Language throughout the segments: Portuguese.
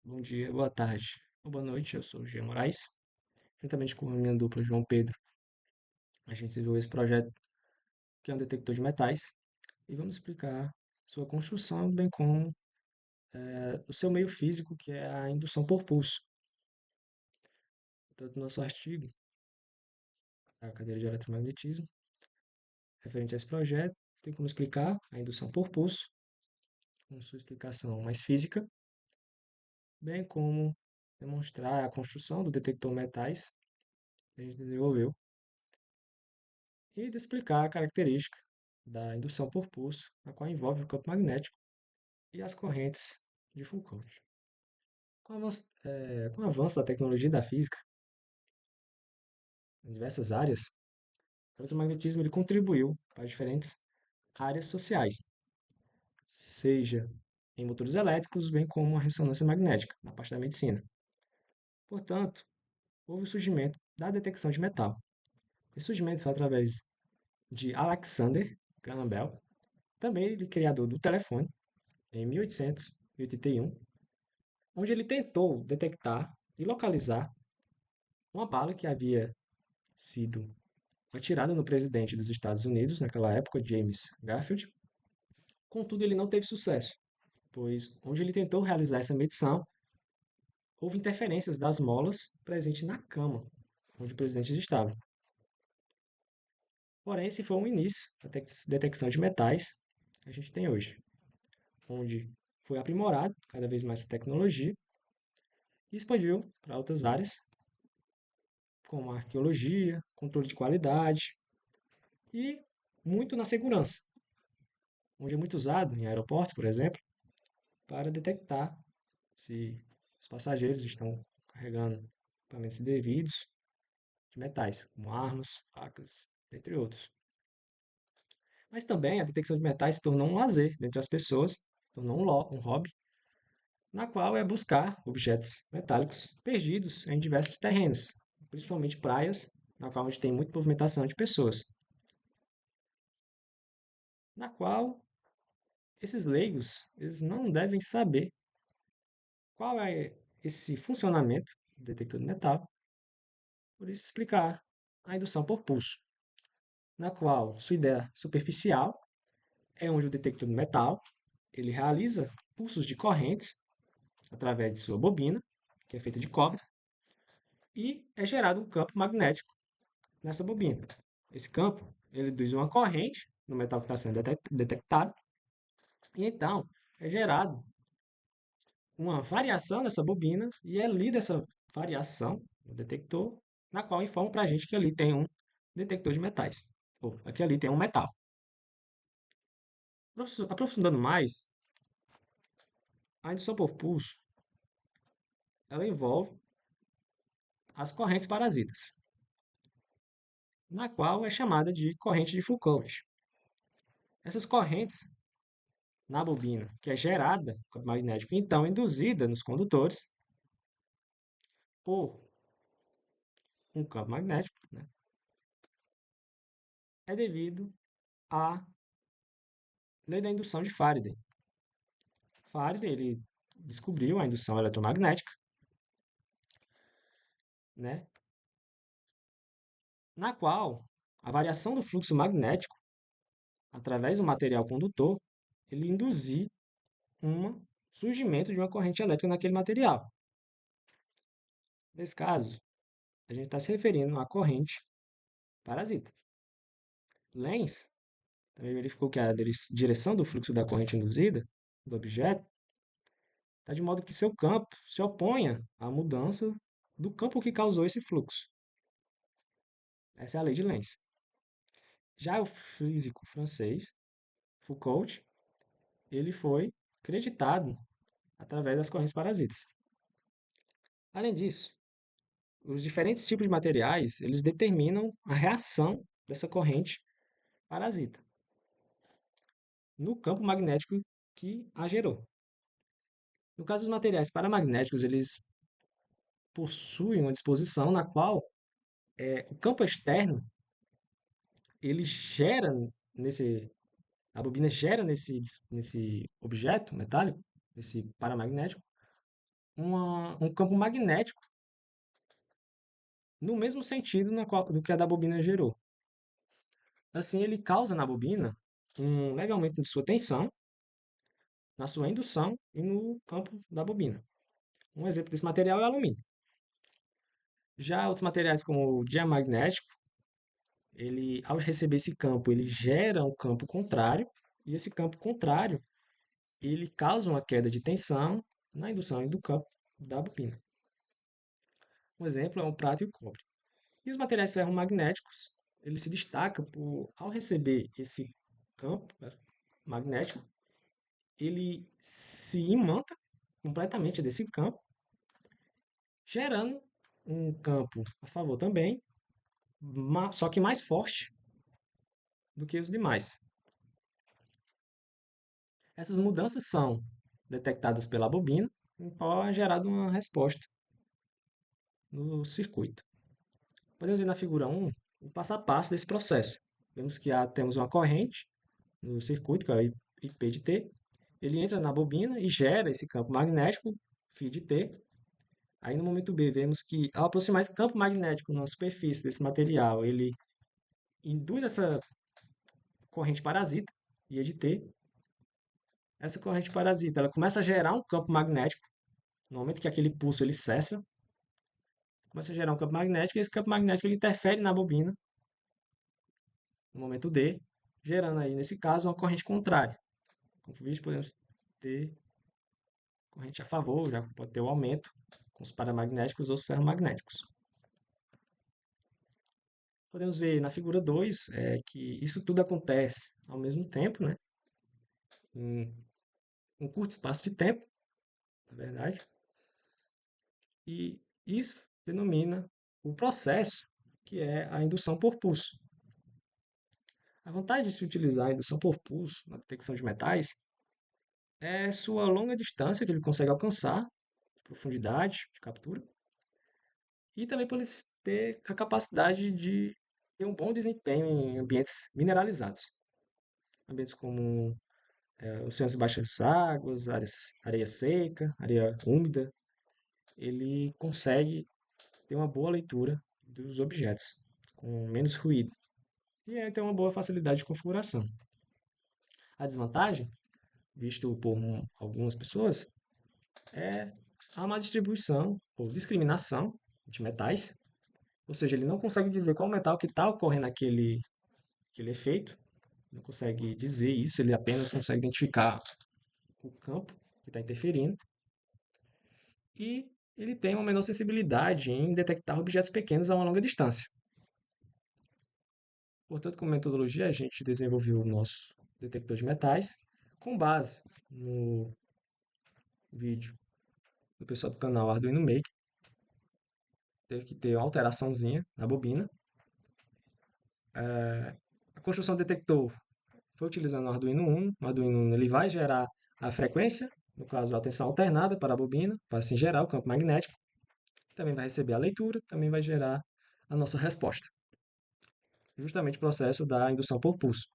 Bom dia, boa tarde ou boa noite, eu sou o Gia Moraes. Juntamente com a minha dupla João Pedro, a gente desenvolveu esse projeto que é um detector de metais e vamos explicar sua construção, bem como o seu meio físico, que é a indução por pulso. Portanto, nosso artigo, a cadeira de eletromagnetismo, referente a esse projeto, tem como explicar a indução por pulso, com sua explicação mais física, bem como demonstrar a construção do detector metais que a gente desenvolveu e de explicar a característica da indução por pulso, a qual envolve o campo magnético e as correntes de Foucault. Com o avanço da tecnologia e da física em diversas áreas, o eletromagnetismo ele contribuiu para diferentes áreas sociais, seja em motores elétricos, bem como a ressonância magnética, na parte da medicina. Portanto, houve o surgimento da detecção de metal. Esse surgimento foi através de Alexander Graham Bell, também ele criador do telefone, em 1881, onde ele tentou detectar e localizar uma bala que havia sido atirada no presidente dos Estados Unidos naquela época, James Garfield. Contudo, ele não teve sucesso, pois onde ele tentou realizar essa medição, houve interferências das molas presentes na cama onde o presidente estava. Porém, esse foi o início da detecção de metais que a gente tem hoje, onde foi aprimorado cada vez mais a tecnologia e expandiu para outras áreas, como a arqueologia, controle de qualidade e muito na segurança, onde é muito usado em aeroportos, por exemplo, para detectar se os passageiros estão carregando equipamentos indevidos de metais, como armas, facas, entre outros. Mas também a detecção de metais se tornou um lazer dentre as pessoas, tornou um hobby, na qual é buscar objetos metálicos perdidos em diversos terrenos, principalmente praias, na qual onde tem muita movimentação de pessoas, na qual esses leigos eles não devem saber qual é esse funcionamento do detector de metal, por isso explicar a indução por pulso, na qual sua ideia superficial é onde o detector de metal ele realiza pulsos de correntes através de sua bobina, que é feita de cobre, e é gerado um campo magnético nessa bobina. Esse campo ele induz uma corrente no metal que está sendo detectado, e então é gerado uma variação nessa bobina e é lida essa variação no detector, na qual informa para a gente que ali tem um detector de metais, ou aqui ali tem um metal. Aprofundando mais, a indução por pulso ela envolve as correntes parasitas, na qual é chamada de corrente de Foucault. Essas correntes na bobina, que é gerada no campo magnético, então induzida nos condutores por um campo magnético, né, é devido à lei da indução de Faraday. Faraday ele descobriu a indução eletromagnética, né, na qual a variação do fluxo magnético através do material condutor ele induzia um surgimento de uma corrente elétrica naquele material. Nesse caso, a gente está se referindo à corrente parasita. Lenz também verificou que a direção do fluxo da corrente induzida do objeto está de modo que seu campo se oponha à mudança do campo que causou esse fluxo. Essa é a lei de Lenz. Já o físico francês Foucault, ele foi creditado através das correntes parasitas. Além disso, os diferentes tipos de materiais, eles determinam a reação dessa corrente parasita no campo magnético que a gerou. No caso dos materiais paramagnéticos, eles possuem uma disposição na qual o campo externo ele gera nesse a bobina gera nesse objeto metálico, nesse paramagnético, um campo magnético no mesmo sentido do que a da bobina gerou. Assim, ele causa na bobina um leve aumento de sua tensão, na sua indução e no campo da bobina. Um exemplo desse material é o alumínio. Já outros materiais como o diamagnético, ele, ao receber esse campo, ele gera um campo contrário, e esse campo contrário, ele causa uma queda de tensão na indução e do campo da bobina. Um exemplo é o prata e o cobre. E os materiais ferromagnéticos, ele se destaca por, ao receber esse campo magnético, ele se imanta completamente desse campo, gerando um campo a favor também, só que mais forte do que os demais. Essas mudanças são detectadas pela bobina, em qual é gerada uma resposta no circuito. Podemos ver na figura 1 o passo a passo desse processo. Vemos que temos uma corrente no circuito, que é o IP de T. Ele entra na bobina e gera esse campo magnético, φ de T. Aí no momento B, vemos que ao aproximar esse campo magnético na superfície desse material, ele induz essa corrente parasita, I de T. Essa corrente parasita, ela começa a gerar um campo magnético. No momento que aquele pulso ele cessa, começa a gerar um campo magnético, e esse campo magnético ele interfere na bobina, no momento D, gerando aí, nesse caso, uma corrente contrária. Como visto, podemos ter corrente a favor, já pode ter o aumento com os paramagnéticos ou os ferromagnéticos. Podemos ver na figura 2 que isso tudo acontece ao mesmo tempo, né? Em um curto espaço de tempo, na verdade. E isso denomina o processo que é a indução por pulso. A vantagem de se utilizar a indução por pulso na detecção de metais é sua longa distância que ele consegue alcançar, profundidade de captura, e também por ele ter a capacidade de ter um bom desempenho em ambientes mineralizados. Ambientes como oceanos de baixas águas, areia seca, areia úmida, ele consegue ter uma boa leitura dos objetos, com menos ruído, e tem uma boa facilidade de configuração. A desvantagem, visto por algumas pessoas, é a má distribuição ou discriminação de metais, ou seja, ele não consegue dizer qual metal que está ocorrendo aquele efeito, não consegue dizer isso, ele apenas consegue identificar o campo que está interferindo, e ele tem uma menor sensibilidade em detectar objetos pequenos a uma longa distância. Portanto, como metodologia, a gente desenvolveu o nosso detector de metais com base no vídeo do pessoal do canal Arduino Maker. Teve que ter uma alteraçãozinha na bobina. A construção do detector foi utilizando o Arduino Uno. O Arduino Uno ele vai gerar a frequência, no caso a tensão alternada para a bobina, para assim gerar o campo magnético. Também vai receber a leitura, também vai gerar a nossa resposta. Justamente o processo da indução por pulso.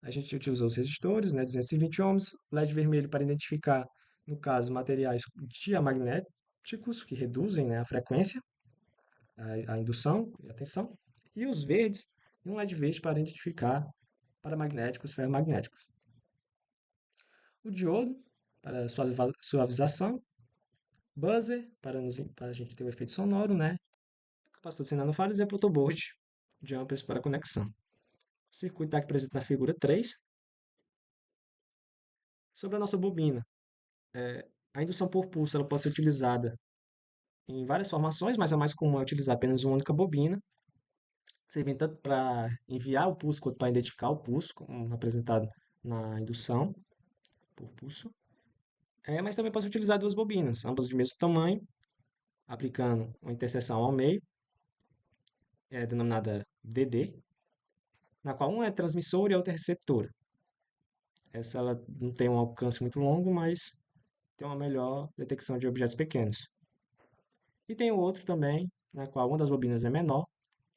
A gente utilizou os resistores, né, 220 ohms, LED vermelho para identificar, no caso, materiais diamagnéticos, que reduzem, né, a frequência, a indução e a tensão, e os verdes, e um LED verde para identificar paramagnéticos, ferromagnéticos. O diodo, para suavização, buzzer, para a gente ter o efeito sonoro, né, capacitor sem nanofarad e protoboard, jumpers para conexão. O circuito está aqui presente na figura 3. Sobre a nossa bobina, a indução por pulso ela pode ser utilizada em várias formações, mas a mais comum é utilizar apenas uma única bobina, servindo tanto para enviar o pulso quanto para identificar o pulso, como apresentado na indução por pulso. Mas também pode ser utilizar duas bobinas, ambas de mesmo tamanho, aplicando uma interseção ao meio, denominada DD, na qual uma é transmissora e a outra é receptora. Essa ela não tem um alcance muito longo, mas tem uma melhor detecção de objetos pequenos. E tem o outro também, na qual uma das bobinas é menor,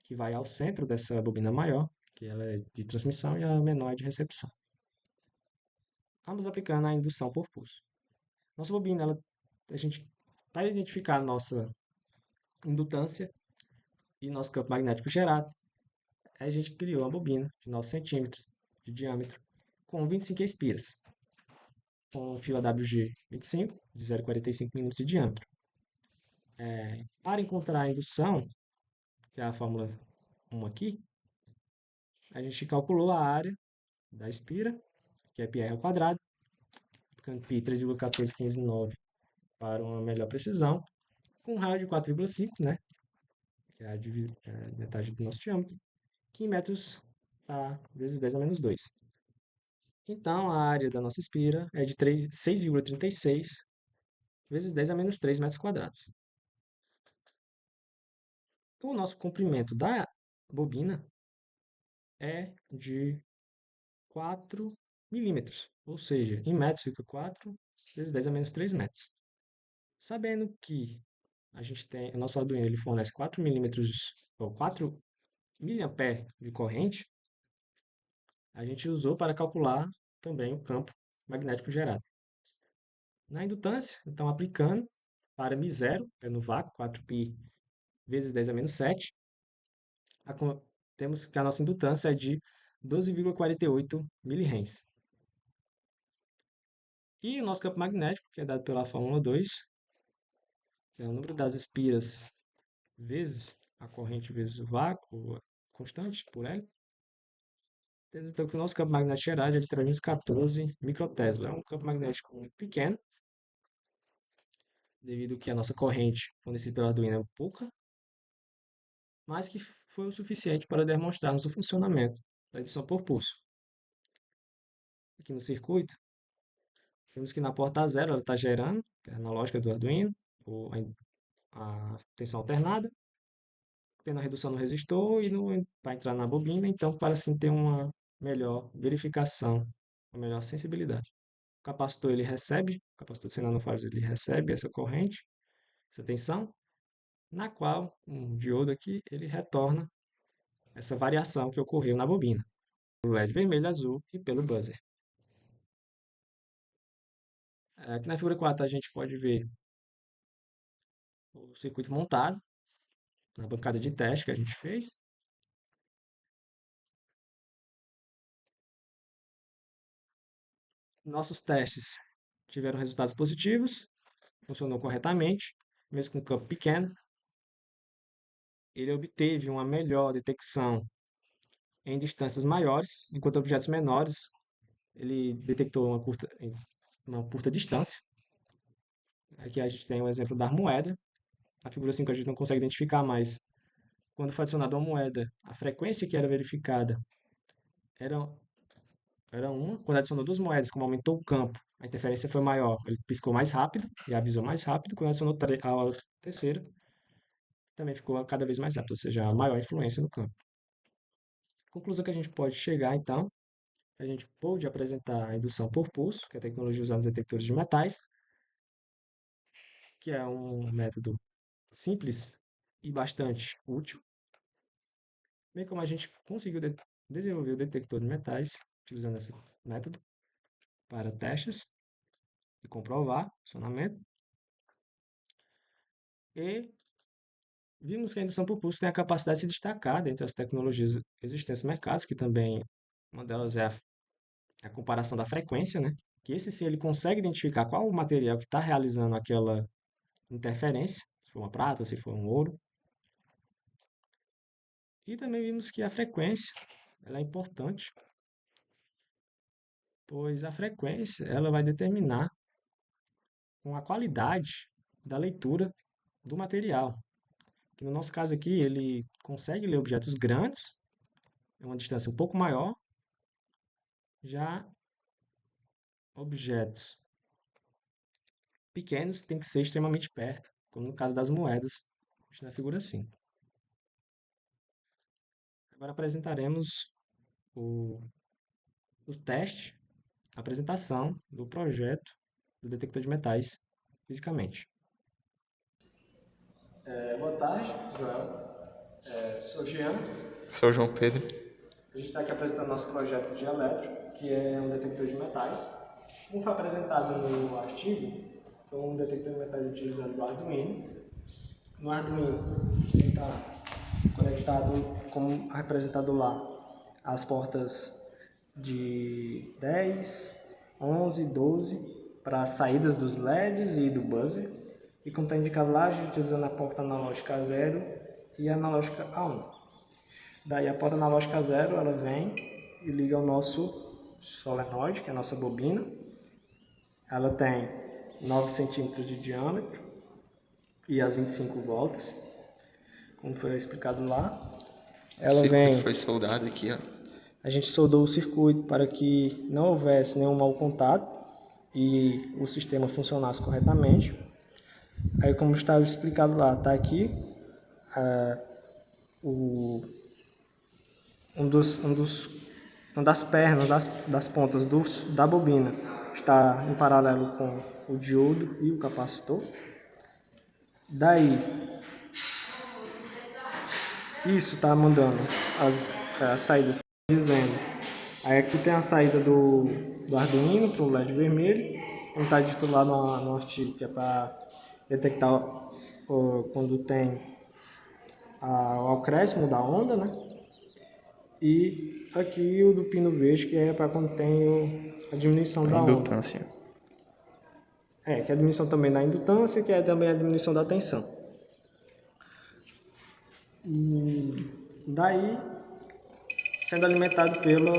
que vai ao centro dessa bobina maior, que ela é de transmissão, e a menor é de recepção. Ambos aplicando a indução por pulso. Nossa bobina, a gente Para identificar a nossa indutância e nosso campo magnético gerado, a gente criou uma bobina de 9 centímetros de diâmetro com 25 espiras, com um fio AWG 25 de 0,45 milímetros de diâmetro. Para encontrar a indução, que é a fórmula 1 aqui, a gente calculou a área da espira, que é πr ao quadrado, ficando π 3,14159 para uma melhor precisão, com um raio de 4,5, né? Que é a metade do nosso diâmetro, que em metros tá vezes 10 a menos 2. Então, a área da nossa espira é de 6,36 vezes 10 a menos 3 metros quadrados. O nosso comprimento da bobina é de 4 milímetros, ou seja, em metros fica 4 vezes 10 a menos 3 metros. Sabendo que a gente tem, o nosso Arduino ele fornece 4 milímetros, ou 4 miliamperes de corrente, a gente usou para calcular também o campo magnético gerado. Na indutância, então aplicando para μ0, que é no vácuo, 4π vezes 10 a menos 7, temos que a nossa indutância é de 12,48 milirens. E o nosso campo magnético, que é dado pela fórmula 2, que é o número das espiras vezes a corrente vezes o vácuo, constante por L. Temos então que o nosso campo magnético gerado é de 314 microtesla. É um campo magnético muito pequeno, devido que a nossa corrente fornecida pela Arduino é pouca, mas que foi o suficiente para demonstrarmos o funcionamento da indução por pulso. Aqui no circuito, temos que na porta 0 ela está gerando, que é na lógica do Arduino, a tensão alternada, tendo a redução no resistor e para entrar na bobina, então para assim ter uma melhor verificação, uma melhor sensibilidade. O capacitor ele recebe, o capacitor de 100 nanofarads ele recebe essa corrente, essa tensão, na qual um diodo aqui ele retorna essa variação que ocorreu na bobina, pelo LED vermelho, azul e pelo buzzer. Aqui na figura 4 a gente pode ver o circuito montado na bancada de teste que a gente fez. Nossos testes tiveram resultados positivos, funcionou corretamente, mesmo com um campo pequeno. Ele obteve uma melhor detecção em distâncias maiores, enquanto objetos menores ele detectou uma curta distância. Aqui a gente tem o exemplo da moeda. Na figura 5 a gente não consegue identificar, mas quando foi adicionada uma moeda, a frequência que era verificada era, era uma. Quando adicionou duas moedas, como aumentou o campo, a interferência foi maior. Ele piscou mais rápido e avisou mais rápido. Quando adicionou a terceira, também ficou cada vez mais rápido, ou seja, a maior influência no campo. Conclusão que a gente pode chegar, então, a gente pôde apresentar a indução por pulso, que é a tecnologia usada nos detectores de metais, que é um método simples e bastante útil, bem como a gente conseguiu desenvolver o detector de metais, utilizando esse método para testes e comprovar o funcionamento. E vimos que a indução por pulso tem a capacidade de se destacar dentre as tecnologias existentes no mercado, que também uma delas é a comparação da frequência, né? Que esse sim ele consegue identificar qual o material que está realizando aquela interferência, se for uma prata, se for um ouro. E também vimos que a frequência ela é importante, pois a frequência ela vai determinar com a qualidade da leitura do material. Que no nosso caso aqui, ele consegue ler objetos grandes, é uma distância um pouco maior, já objetos pequenos tem que ser extremamente perto, como no caso das moedas, na figura 5. Agora apresentaremos o, o teste, a apresentação do projeto do detector de metais fisicamente. Boa tarde, Joel. Sou Jean. Sou João Pedro. A gente está aqui apresentando nosso projeto de elétrico, que é um detector de metais. Como foi apresentado no artigo, Foi um detector de metais utilizado no Arduino. No Arduino, ele está conectado, como representado lá, as portas de 10, 11, 12 para as saídas dos LEDs e do buzzer. E como está indicado lá, a gente utilizando a porta analógica A0 e a analógica A1. Daí a porta analógica A0 ela vem e liga ao nosso solenoide, que é a nossa bobina. Ela tem 9 centímetros de diâmetro e as 25 voltas, como foi explicado lá. Ela O circuito vem, foi soldado aqui, ó. a gente soldou o circuito para que não houvesse nenhum mau contato e o sistema funcionasse corretamente. Aí, como estava explicado lá, está aqui uma das pernas, das pontas da bobina está em paralelo com o diodo e o capacitor. Daí, isso está mandando as saídas, dizendo. Aí aqui tem a saída do Arduino para o LED vermelho, como está dito lá no artigo, que é para detectar quando tem o acréscimo da onda, né? E aqui o do pino verde, que é para quando tem a diminuição A da onda. indutância. Que é a diminuição também da indutância, que é também a diminuição da tensão. E daí, sendo alimentado pela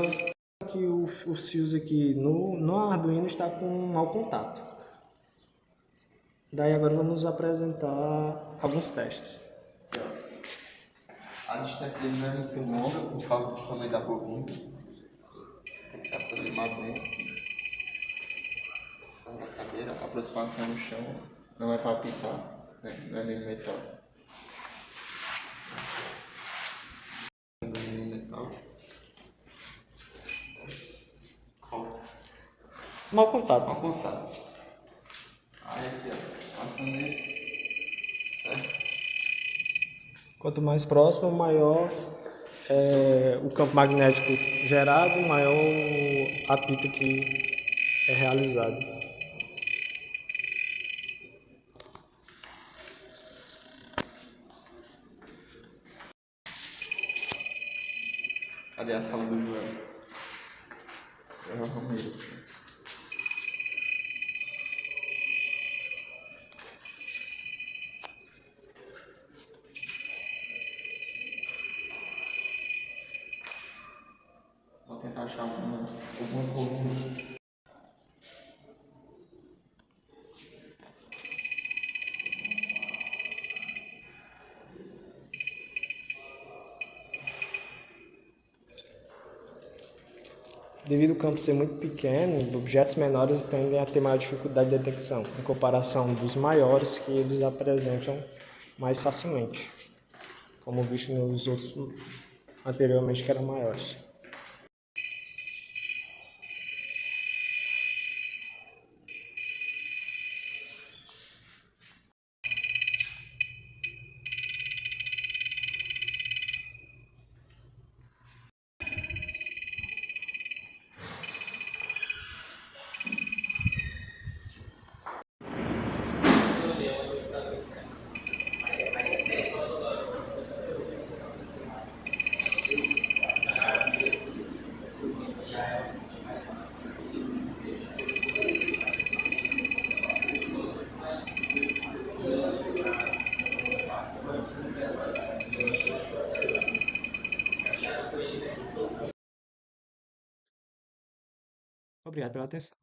que os fios aqui no Arduino está com um mau contato. Daí agora vamos apresentar alguns testes. A distância dele não é muito longa por causa do tamanho da bobina. Tem que se aproximar bem. Da cadeira, a aproximação no chão não é para apitar, né? Não é nem metal. Metal. Mau contato. Mal contato. Aí aqui, ó, passando ele, certo? Quanto mais próximo, maior o campo magnético gerado, maior o apito que é realizado. Cadê a sala do Joel? Joel Romero. Vou tentar achar alguma coluna. Devido ao campo ser muito pequeno, objetos menores tendem a ter maior dificuldade de detecção, em comparação dos maiores, que eles apresentam mais facilmente, como visto nos outros anteriormente que eram maiores. Obrigado pela atenção.